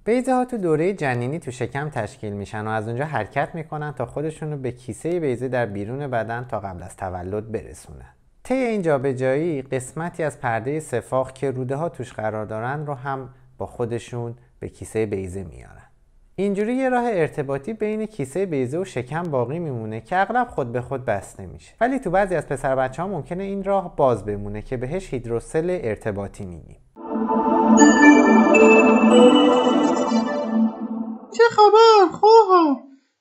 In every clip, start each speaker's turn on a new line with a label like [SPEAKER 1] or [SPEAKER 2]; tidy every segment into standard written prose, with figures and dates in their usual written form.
[SPEAKER 1] بیضه ها تو دوره جنینی تو شکم تشکیل میشن و از اونجا حرکت میکنن تا خودشون رو به کیسه بیضه در بیرون بدن تا قبل از تولد برسونن. طی این جابجایی قسمتی از پرده سفاخ که روده ها توش قرار دارن رو هم با خودشون به کیسه بیضه میارن. اینجوری یه راه ارتباطی بین کیسه بیضه و شکم باقی میمونه که اغلب خود به خود بسته میشه. ولی تو بعضی از پسر بچه‌ها ممکنه این راه باز بمونه که بهش هیدروسل ارتباطی میگیم.
[SPEAKER 2] چه خبر خواهر؟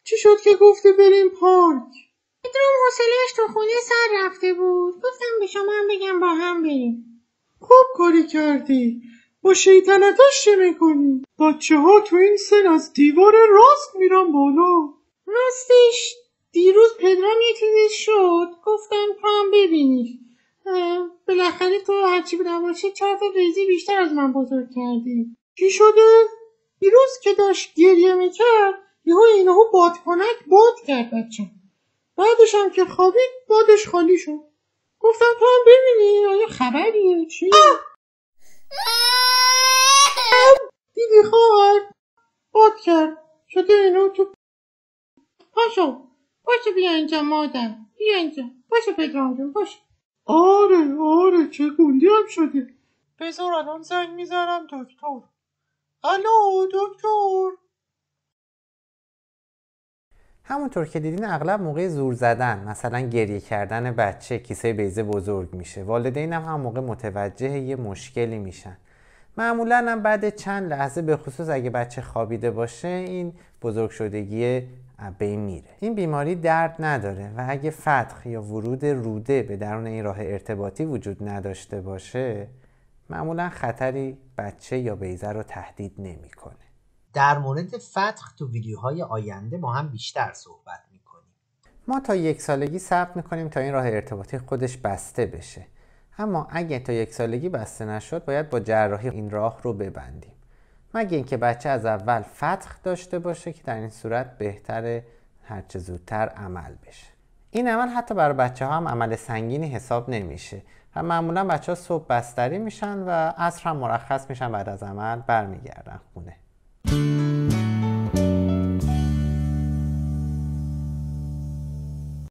[SPEAKER 2] چی شد که گفتی بریم پارک؟
[SPEAKER 3] پدرام حوصله‌اش تو خونه سر رفته بود. گفتم به شما هم بگم با هم بریم.
[SPEAKER 2] خوب کاری کردی. با شیطنتاش چه میکنی؟ بچه ها تو این سن از دیوار راست میرن بالا.
[SPEAKER 3] راستش دیروز پدرام یه چیزی شد. گفتم تو هم ببینی. بالاخره تو هرچی بودم باشه 4 تا بیضه بیشتر از من بزرگ کردی.
[SPEAKER 2] چی شده؟
[SPEAKER 3] دیروز که داشت گریه میکرد یهو اینهو بادکنک باد کرد بچه.
[SPEAKER 2] بعدش هم که خوابید بادش خالی شد.
[SPEAKER 3] گفتم تو هم ببینی آیا خبریه چی؟
[SPEAKER 2] دیدی خواهر؟ باد کرد شده اینو تو.
[SPEAKER 3] پاشو بیا اینجا مادر. بیا اینجا. پاشو پدرام جون پاشو.
[SPEAKER 2] آره چه گوندی هم شده. بذار الان زنگ میزنم دکتر. الو دکتر.
[SPEAKER 1] همونطور که دیدین اغلب موقع زور زدن، مثلا گریه کردن بچه، کیسه بیضه بزرگ میشه. والدین هم موقع متوجه یه مشکلی میشن. معمولا هم بعد چند لحظه، به خصوص اگه بچه خوابیده باشه، این بزرگ شدگی بین میره. این بیماری درد نداره و اگه فتق یا ورود روده به درون این راه ارتباطی وجود نداشته باشه، معمولا خطری بچه یا بیضه رو تهدید نمیکنه.
[SPEAKER 4] در مورد فتق تو ویدیوهای آینده ما هم بیشتر صحبت میکنیم.
[SPEAKER 1] ما تا 1 سالگی صبر میکنیم تا این راه ارتباطی خودش بسته بشه. اما اگه تا 1 سالگی بسته نشد، باید با جراحی این راه رو ببندیم. مگه اینکه بچه از اول فتق داشته باشه که در این صورت بهتره هرچه زودتر عمل بشه. این عمل حتی برای بچه ها هم عمل سنگینی حساب نمیشه و معمولا بچه ها صبح بستری میشن و عصر هم مرخص میشن، بعد از عمل برمیگردن خونه.